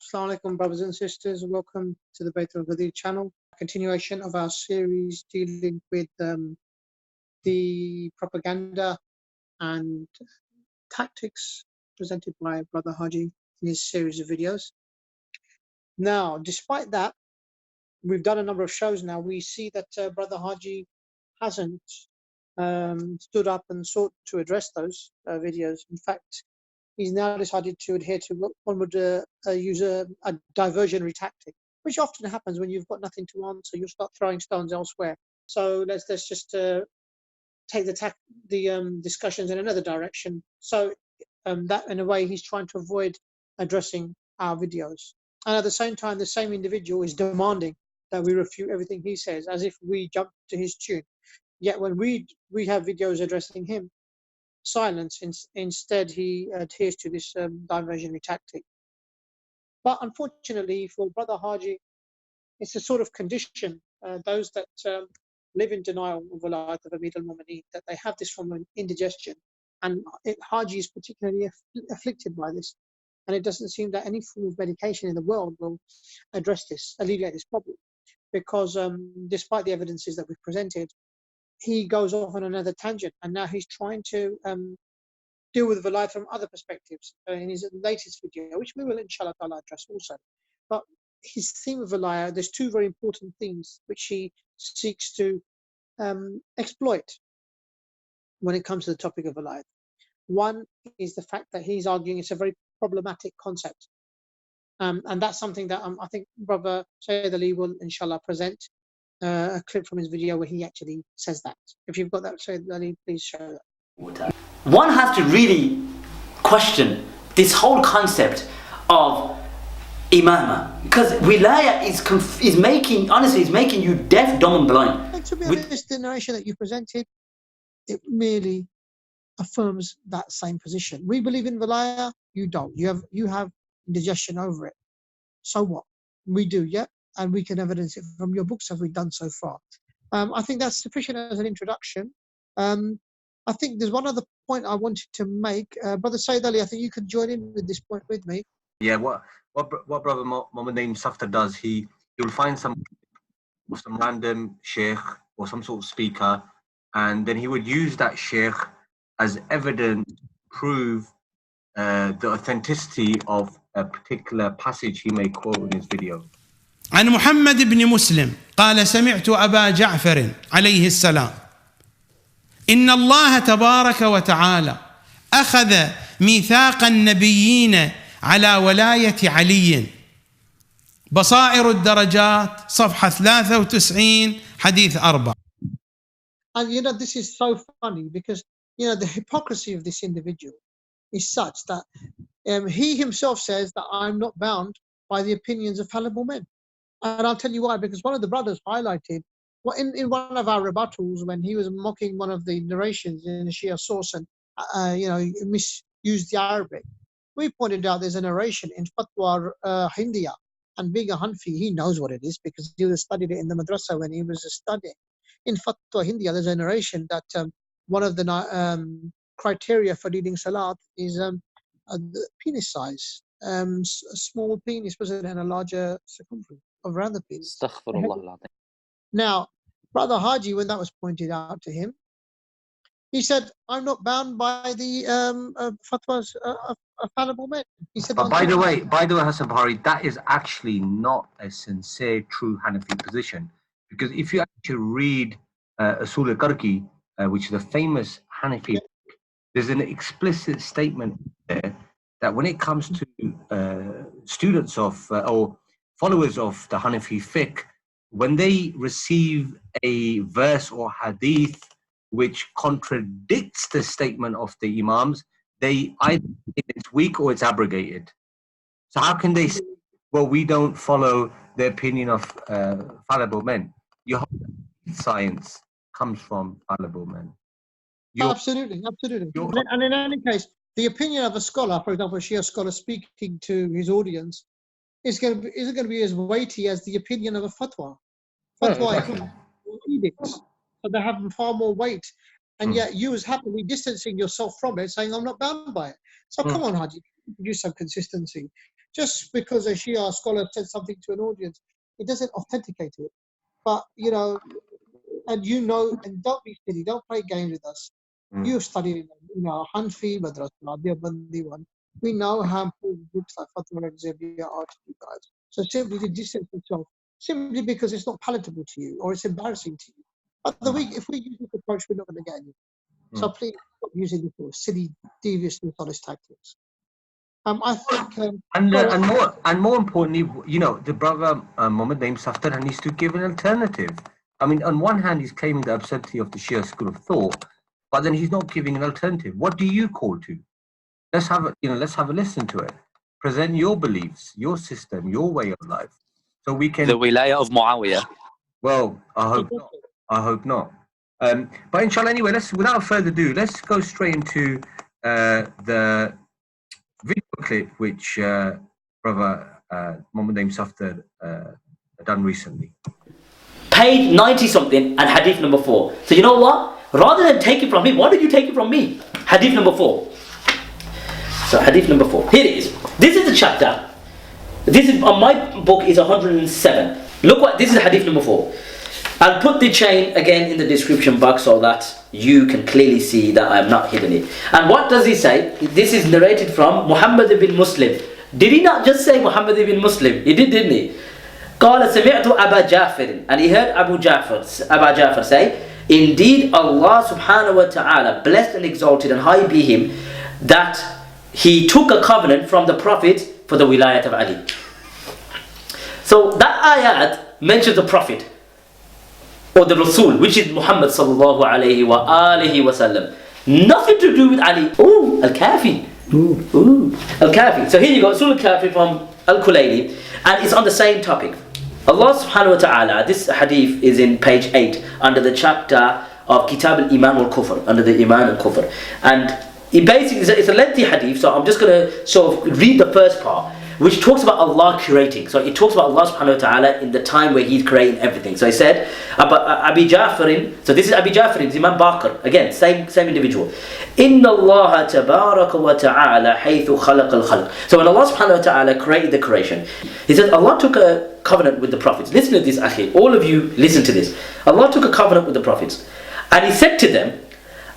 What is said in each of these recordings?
Assalamu alaikum, brothers and sisters. Welcome to the 𝗙𝗢𝗧𝗦𝗙 channel. Continuation of our series dealing with the propaganda and tactics presented by Brother Haji in his series of videos. Now, despite that, we've done a number of shows now. We see that Brother Haji hasn't stood up and sought to address those videos. In fact, he's now decided to adhere to what one would use a diversionary tactic, which often happens when you've got nothing to answer. You'll start throwing stones elsewhere. So let's just take the discussions in another direction. So that, in a way, he's trying to avoid addressing our videos. And at the same time, the same individual is demanding that we refute everything he says, as if we jump to his tune. Yet when we have videos addressing him, silence. Instead, he adheres to this diversionary tactic. But unfortunately for Brother Haji, it's a sort of condition. Those that live in denial of wilayat of Amir al-Mu'mineen, that they have this form of indigestion. And Haji is particularly afflicted by this. And it doesn't seem that any form of medication in the world will alleviate this problem. Because despite the evidences that we've presented, he goes off on another tangent, and now he's trying to deal with wilayah from other perspectives in his latest video, which we will inshallah ta'ala address also. But his theme of wilayah, there's two very important themes which he seeks to exploit when it comes to the topic of wilayah. One is the fact that he's arguing it's a very problematic concept. And that's something that I think Brother 𝗧𝗨𝗥𝗡𝗦 will inshallah present a clip from his video where he actually says that. If you've got that, 𝗧𝗨𝗥𝗡𝗦, please show that. One has to really question this whole concept of imama, because wilayah is making you deaf, dumb and blind. And to be honest, the narration that you presented, it merely affirms that same position. We believe in wilayah, you don't. You have indigestion over it. So what? We do, yeah? And we can evidence it from your books as we've done so far. I think that's sufficient as an introduction. I think there's one other point I wanted to make. Brother 𝗧𝗨𝗥𝗡𝗦, I think you could join in with this point with me. Yeah, what Brother Muhammad Safdar does, he'll find some random sheikh or some sort of speaker, and then he would use that sheikh as evidence to prove the authenticity of a particular passage he may quote in his video. عن محمد بن مسلم قال سمعت أبا جعفر عليه السلام إن الله تبارك وتعالى أخذ ميثاق النبيين على ولاية علي بصائر الدرجات صفحة 93 حديث 4. And this is so funny because the hypocrisy of this individual is such that he himself says that I'm not bound by the opinions of fallible men. And I'll tell you why, because one of the brothers highlighted in one of our rebuttals when he was mocking one of the narrations in a Shia source and misused the Arabic. We pointed out there's a narration in 𝗙𝗢𝗟𝗟𝗢𝗕𝗓, and being a Hanfi, he knows what it is because he studied it in the madrasa when he was studying. In 𝗙𝗢𝗟𝗓𝗕𝗓, there's a narration that one of the criteria for leading salat is the penis size. A small penis wasn't in a larger circumference around the penis. Now, Brother Haji, when that was pointed out to him, he said, I'm not bound by the fatwas of fallible men. He said, but by the way, Hassan Bahari, that is actually not a sincere, true Hanafi position. Because if you actually read 𝗬𝗎𝗥𝗓𝗕𝗦, which is a famous Hanafi, there's an explicit statement there that when it comes to students of or followers of the Hanafi fiqh, when they receive a verse or hadith which contradicts the statement of the imams, they either think it's weak or it's abrogated. So how can they say, well, we don't follow the opinion of fallible men? Your science comes from fallible men. Absolutely. And in any case, the opinion of a scholar, for example, a Shia scholar speaking to his audience, isn't going to be as weighty as the opinion of a fatwa. Fatwa is edicts, so they have far more weight. And yet you is happily distancing yourself from it, saying, I'm not bound by it. So come on, Haji, produce some consistency. just because a Shia scholar said something to an audience, it doesn't authenticate it. But, and and don't be silly, don't play games with us. You've studied, Hanfi, Madrasa, Deobandi one. We know how important groups like 𝗧𝗨𝗥𝗡𝗦 are to you guys. So simply to distance yourself, simply because it's not palatable to you or it's embarrassing to you. But if we use this approach, we're not going to get any. So please stop using this sort of silly, devious, dishonest tactics. I think, and more importantly, the brother Muhammad Safdar needs to give an alternative. I mean, on one hand, he's claiming the absurdity of the Shia school of thought, but then he's not giving an alternative. What do you call to? Let's have a listen to it. Present your beliefs, your system, your way of life, so we can. The wilayah of Muawiyah. Well, I hope not. I hope not. But inshallah, anyway, without further ado, let's go straight into the video clip which brother Muhammad Safdar done recently. Page 90 something and hadith number 4. So you know what? Rather than take it from me, why did you take it from me? Hadith number 4. So hadith number 4. Here it is. This is the chapter. This is on my book is 107. Look what this is hadith number 4. I'll put the chain again in the description box so that you can clearly see that I am not hidden it. And what does he say? This is narrated from Muhammad ibn Muslim. Did he not just say Muhammad ibn Muslim? He did, didn't he? قال سمعت أبا جعفر, and he heard Abu Ja'far say, indeed Allah subhanahu wa ta'ala, blessed and exalted and high be him, that he took a covenant from the Prophet for the wilayat of Ali. So that ayat mentions the Prophet or the Rasul, which is Muhammad sallallahu alayhi wa alihi wa sallam. Nothing to do with Ali. Ooh, Al-Kafi. Ooh, Al-Kafi. So here you go, Surah Al-Kafi from Al-Kulayni, and it's on the same topic. Allah subhanahu wa ta'ala, this hadith is in page 8 under the chapter of Kitab al-Iman wal-Kufr, under the Iman and Kufr. And it basically it's a lengthy hadith, so I'm just going to sort of read the first part, which talks about Allah creating. So it talks about Allah subhanahu wa ta'ala in the time where He's creating everything. So he said, Abi Ja'farin, so this is Abi Ja'farin, Imam Baqir, again, same individual. Inna Allah tabaraka wa ta'ala haythu khalaq al-khalq. So when Allah subhanahu wa ta'ala created the creation, He said Allah took a covenant with the prophets. Listen to this, akhi. All of you listen to this. Allah took a covenant with the prophets. And He said to them,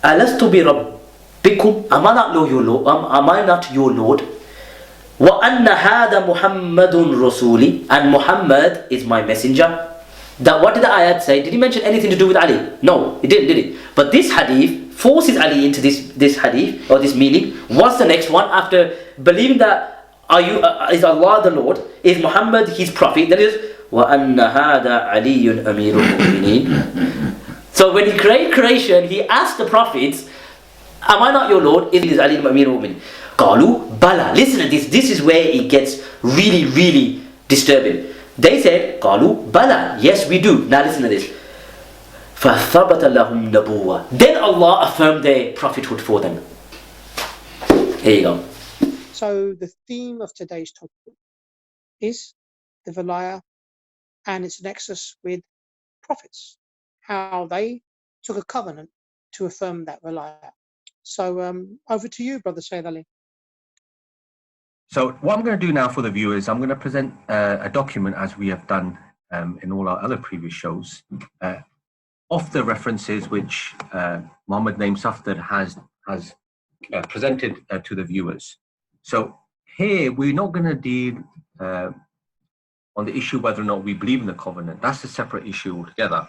Alastu bi rabbikum, am I not your Lord? وَأَنَّ هَذَا مُحَمَّدٌ رَسُولِي, and Muhammad is my messenger. What did the ayat say? Did he mention anything to do with Ali? No, he didn't, did he? But this hadith forces Ali into this hadith, or this meaning. What's the next one? After believing that is Allah the Lord, is Muhammad his prophet, that is وَأَنَّ هَذَا عَلِيٌّ أَمِيرُ الْمُؤْمِنِينَ. So when he created creation, he asked the prophets, am I not your Lord? Is Ali Amir al-Mu'minin? Qalu bala. Listen to this. This is where it gets really, really disturbing. They said, Qalu bala. Yes, we do. Now listen to this. فَثَبَتَ لَهُمْ نَبُوَّةً. Then Allah affirmed their prophethood for them. Here you go. So the theme of today's topic is the wilayah and its nexus with prophets. How they took a covenant to affirm that wilayah. So over to you, Brother Sayyid Ali. So what I'm going to do now for the viewers, I'm going to present a document, as we have done in all our other previous shows, of the references which Muhammad Safdar has presented to the viewers. So here we're not going to deal on the issue whether or not we believe in the covenant. That's a separate issue altogether.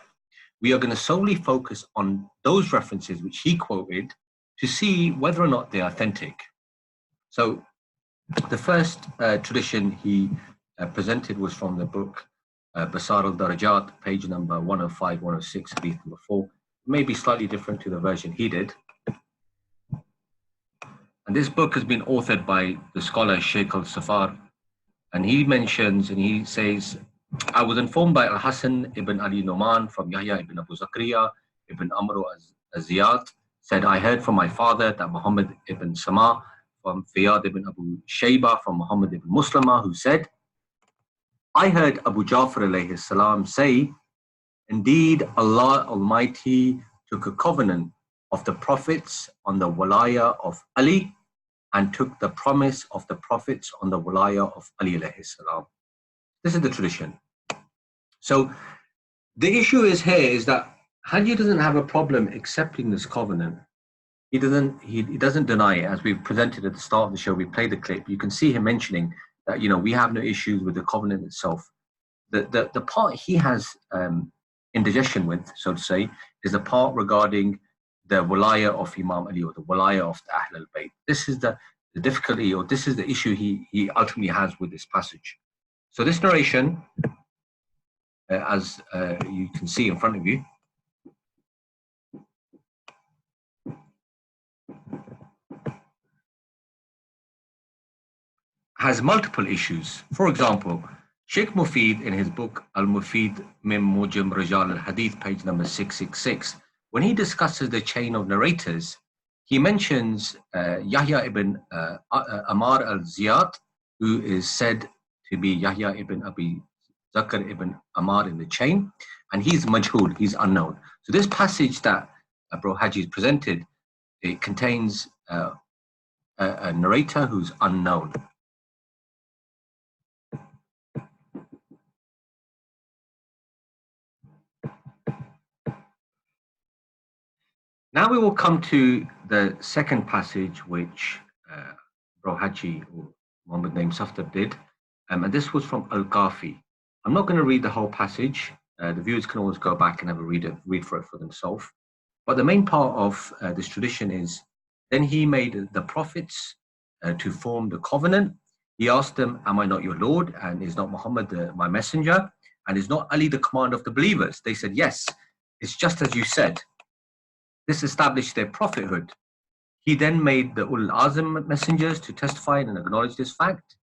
We are going to solely focus on those references which he quoted to see whether or not they're authentic. So the first tradition he presented was from the book 𝗙𝗢𝗪 الدرجات, page number 105, 106, hadith number 4. It may be slightly different to the version he did. And this book has been authored by the scholar Sheikh al-Safar, and he mentions, and he says, I was informed by Al-Hasan ibn Ali Numan from Yahya ibn Abu Zakariya ibn Amr az-Ziyad, said, I heard from my father that Muhammad ibn Sama from Fiyad ibn Abu Shayba from Muhammad ibn Muslima, who said, I heard Abu Ja'far alayhi salam say, indeed Allah Almighty took a covenant of the prophets on the wilayah of Ali and took the promise of the prophets on the wilayah of Ali alayhi salam. This is the tradition. So the issue is here is that Haji doesn't have a problem accepting this covenant. He doesn't deny it. As we've presented at the start of the show, we played the clip. You can see him mentioning that, you know, we have no issues with the covenant itself. The part he has indigestion with, so to say, is the part regarding the wilayah of Imam Ali, or the wilayah of the Ahl al-Bayt. This is the difficulty, or this is the issue he ultimately has with this passage. So this narration, as you can see in front of you, has multiple issues. For example, Sheikh Mufid in his book Al-Mufid min Mujam Rijal al-Hadith, page number 666, when he discusses the chain of narrators, he mentions Yahya ibn Ammar al-Ziyad, who is said to be Yahya ibn Abi Zakr ibn Ammar in the chain, and he's majhul, he's unknown. So this passage that Bro Haji is presented, it contains a narrator who's unknown. Now we will come to the second passage which Bro Haji, or Muhammad Safdar, did, and this was from Al-Kafi. I'm not going to read the whole passage. The viewers can always go back and have a read for it for themselves. But the main part of this tradition is, then he made the prophets to form the covenant. He asked them, am I not your Lord? And is not Muhammad my messenger? And is not Ali the commander of the believers? They said, yes, it's just as you said. This established their prophethood. He then made the ulul-azm messengers to testify and acknowledge this fact.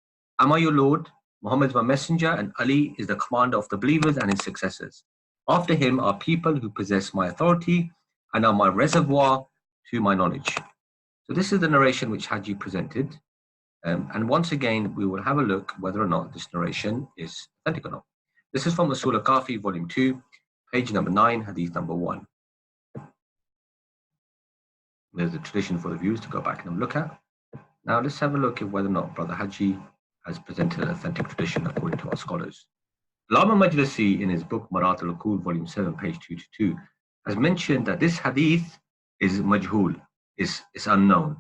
Am I your Lord? Muhammad is my messenger, and Ali is the commander of the believers and his successors. After him are people who possess my authority and are my reservoir to my knowledge. So this is the narration which Haji presented. And once again, we will have a look whether or not this narration is authentic or not. This is from Usul al-Kafi, volume 2, page number 9, hadith number 1. There's a tradition for the viewers to go back and look at. Now let's have a look at whether or not Brother Haji has presented an authentic tradition according to our scholars. Allama Majlisi in his book Marat al-Uqul, volume 7, page 222, has mentioned that this hadith is majhul, is unknown.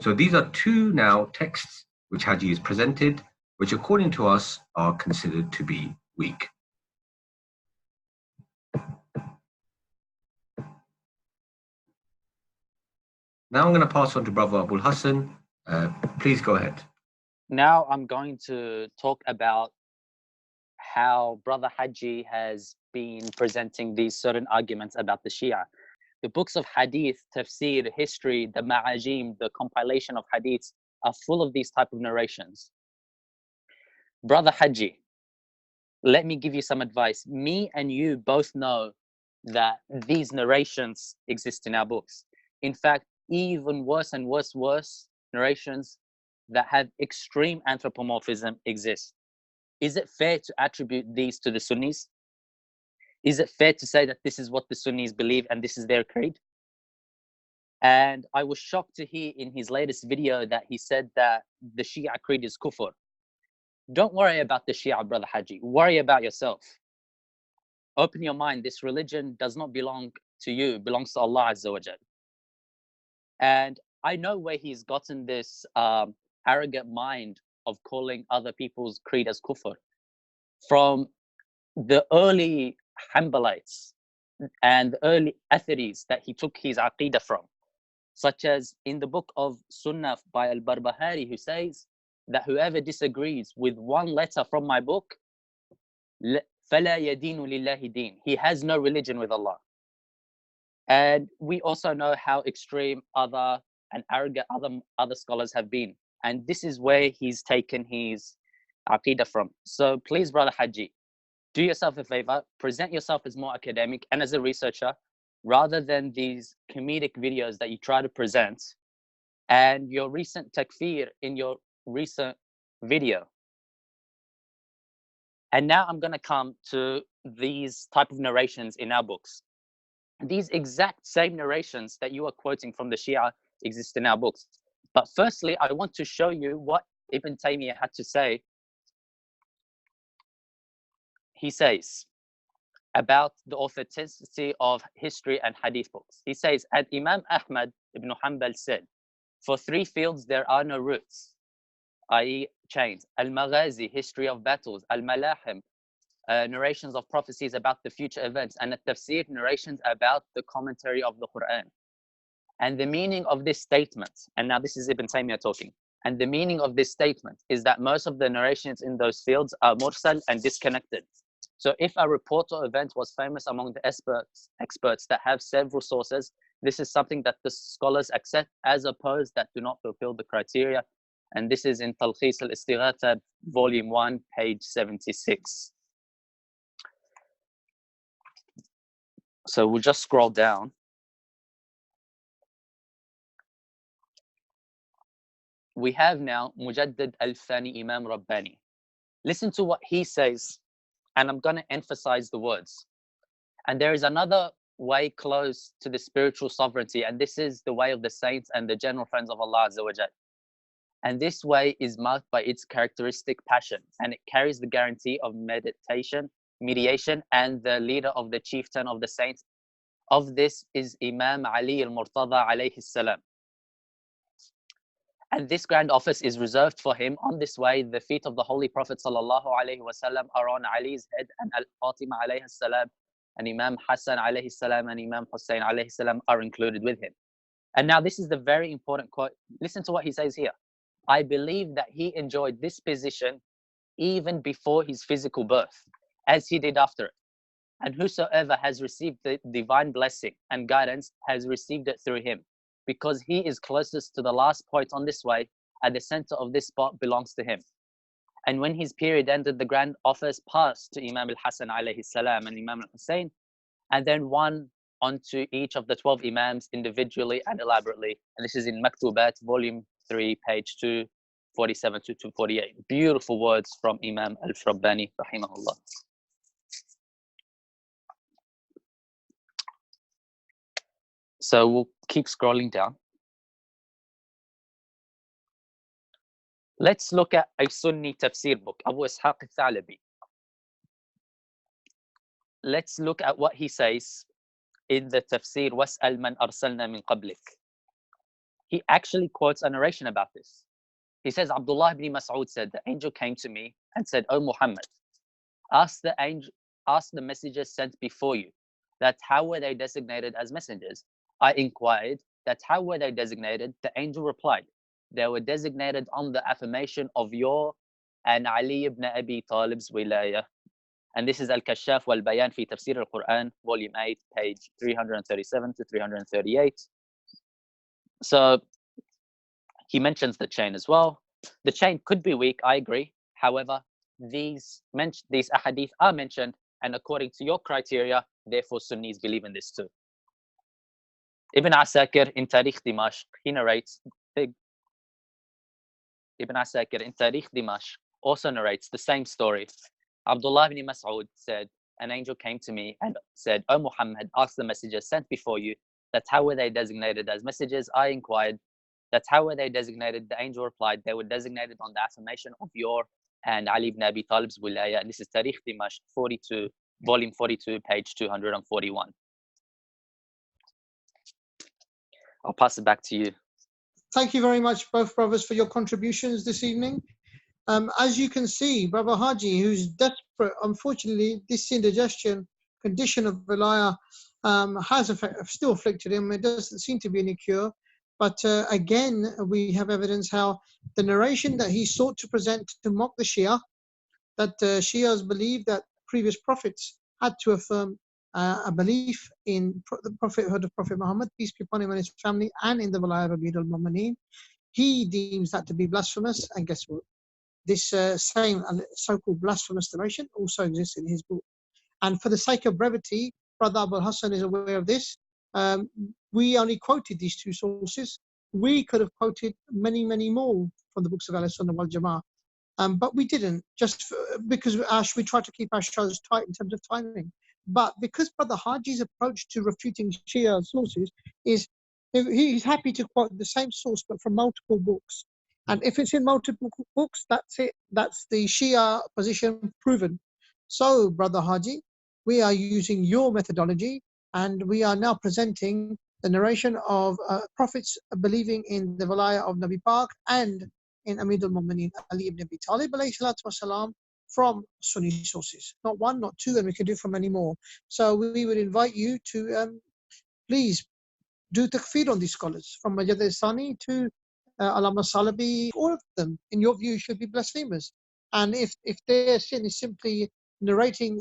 So these are two now texts which Haji has presented, which according to us are considered to be weak. Now I'm going to pass on to Brother Abul Hassan. Please go ahead. Now I'm going to talk about how Brother Haji has been presenting these certain arguments about the Shia. The books of hadith, tafsir, history, the ma'ajim, the compilation of hadiths are full of these type of narrations. Brother Haji, let me give you some advice. Me and you both know that these narrations exist in our books. In fact, even worse and worse narrations that have extreme anthropomorphism exist. Is it fair to attribute these to the Sunnis? Is it fair to say that this is what the Sunnis believe and this is their creed? And I was shocked to hear in his latest video that he said that the Shia creed is kufr. Don't worry about the Shia, Brother Haji. Worry about yourself. Open your mind. This religion does not belong to you. It belongs to Allah Azza wa Jal. And I know where he's gotten this arrogant mind of calling other people's creed as kufr. From the early Hanbalites and the early Atharis that he took his aqidah from, such as in the book of Sunnah by Al-Barbahari, who says that whoever disagrees with one letter from my book, فَلَا يَدِينُ لِلَّهِ دِينٌ, he has no religion with Allah. And we also know how extreme other and arrogant other scholars have been. And this is where he's taken his aqidah from. So please, Brother Haji, do yourself a favor, present yourself as more academic and as a researcher, rather than these comedic videos that you try to present and your recent takfir in your recent video. And now I'm going to come to these type of narrations in our books. These exact same narrations that you are quoting from the Shia exist in our books. But firstly, I want to show you what Ibn Taymiyyah had to say. He says about the authenticity of history and hadith books. He says, and Imam Ahmad ibn Hanbal said, for 3 fields there are no routes, i.e. chains. Al-Maghazi, history of battles. Al-Malahim, narrations of prophecies about the future events. And Al-Tafsir, narrations about the commentary of the Quran. And the meaning of this statement, and now this is Ibn Taymiyyah talking, and the meaning of this statement is that most of the narrations in those fields are mursal and disconnected. So if a report or event was famous among the experts that have several sources, this is something that the scholars accept, as opposed that do not fulfill the criteria. And this is in 𝗙𝗢𝗧𝗏𝗏, volume 1, page 76. So we'll just scroll down. We have now Mujaddid al-Thani Imam Rabbani. Listen to what he says, and I'm going to emphasize the words. And there is another way close to the spiritual sovereignty, and this is the way of the saints and the general friends of Allah Azza wa Jal. And this way is marked by its characteristic passion, and it carries the guarantee of mediation, and the leader of the chieftain of the saints of this is Imam Ali al-Murtada alayhi salam. And this grand office is reserved for him. On this way, the feet of the Holy Prophet sallallahu alaihi wasallam are on Ali's head, and Al-Fatima alayhi salam, and Imam Hassan alayhi salam, and Imam Hussein alayhi salam are included with him. And now this is the very important quote. Listen to what he says here. I believe that he enjoyed this position even before his physical birth, as he did after it. And whosoever has received the divine blessing and guidance has received it through him, because he is closest to the last point on this way, at the center of this spot belongs to him. And when his period ended, the grand office passed to Imam al-Hassan alayhi salam and Imam al-Hussein, and then one onto each of the 12 Imams individually and elaborately. And this is in Maktubat, volume 3, page 247 to 248. Beautiful words from Imam al-Rabbani, rahimahullah. So we'll keep scrolling down. Let's look at a Sunni tafsir book, 𝗙𝗢𝗧𝗏𝗦𝗙𝗎𝗧. Let's look at what he says in the tafsir, وَاسْأَلْ مَنْ أَرْسَلْنَا مِنْ قَبْلِكَ. He actually quotes a narration about this. He says, Abdullah ibn Mas'ud said, the angel came to me and said, O Muhammad, ask the messengers sent before you, that how were they designated as messengers? I inquired that how were they designated? The angel replied, they were designated on the affirmation of your and Ali ibn Abi Talib's wilayah. And this is Al-Kashaf wal-Bayan fi Tafsir al-Quran, volume 8, page 337 to 338. So he mentions the chain as well. The chain could be weak, I agree. However, these ahadith are mentioned, and according to your criteria, therefore Sunnis believe in this too. Ibn Asakir in Tarikh Dimashq, he narrates, Ibn Asakir in Tarikh Dimashq also narrates the same story. Abdullah ibn Mas'ud said, an angel came to me and said, O Muhammad, ask the messengers sent before you, that how were they designated as messengers? I inquired, that how were they designated? The angel replied, they were designated on the affirmation of your and Ali ibn Abi Talib's wilayah. And this is Tarikh Dimashq 42, volume 42, page 241. I'll pass it back to you. Thank you very much, both brothers, for your contributions this evening. As you can see, Brother Haji, who's desperate, unfortunately, this indigestion condition of wilayah has still afflicted him. It doesn't seem to be any cure. But again, we have evidence how the narration that he sought to present to mock the Shia, that Shias believe that previous prophets had to affirm a belief in the prophethood of Prophet Muhammad, peace be upon him and his family, and in the wilayah of Amir al-Mu'mineen. He deems that to be blasphemous, and guess what? This same so-called blasphemous narration also exists in his book. And for the sake of brevity, Brother Abul Hassan is aware of this. We only quoted these two sources. We could have quoted many, many more from the books of Al-Sunnah wal Jama'ah, but we didn't, just because we tried to keep our shows tight in terms of timing. But because Brother Haji's approach to refuting Shia sources is He's happy to quote the same source but from multiple books. And if it's in multiple books, that's it. That's the Shia position proven. So, Brother Haji, we are using your methodology and we are now presenting the narration of prophets believing in the Walayah of Nabi Pak and in Amir al-Mu'mineen Ali ibn Abi Talib alayhi salatu wasalam from Sunni sources. Not one, not two, and we can do from many more. So we would invite you to please do takfir on these scholars, from Majid al-Sani to Allama Salafi. All of them, in your view, should be blasphemers. And if their sin is simply narrating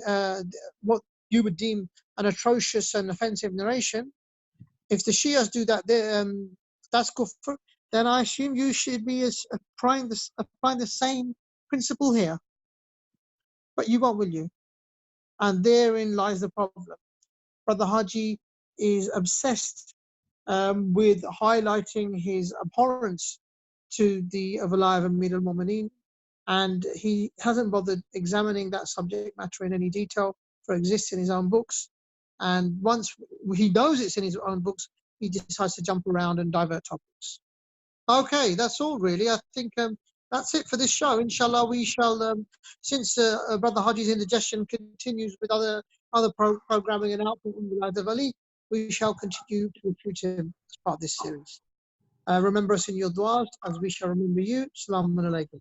what you would deem an atrocious and offensive narration, if the Shias do that, that's kufr, then I assume you should be applying the same principle here. But you won't, will you? And therein lies the problem. Brother Haji is obsessed with highlighting his abhorrence to the Walayah of Amir al-Mu'mineen, and he hasn't bothered examining that subject matter in any detail, for it exists in his own books. And once he knows it's in his own books, he decides to jump around and divert topics. Okay, that's all really. I think that's it for this show. Inshallah, we shall, since Brother Haji's indigestion continues with other programming and output in the Valley, we shall continue to refute him as part of this series. Remember us in your du'as as we shall remember you. Assalamu alaikum.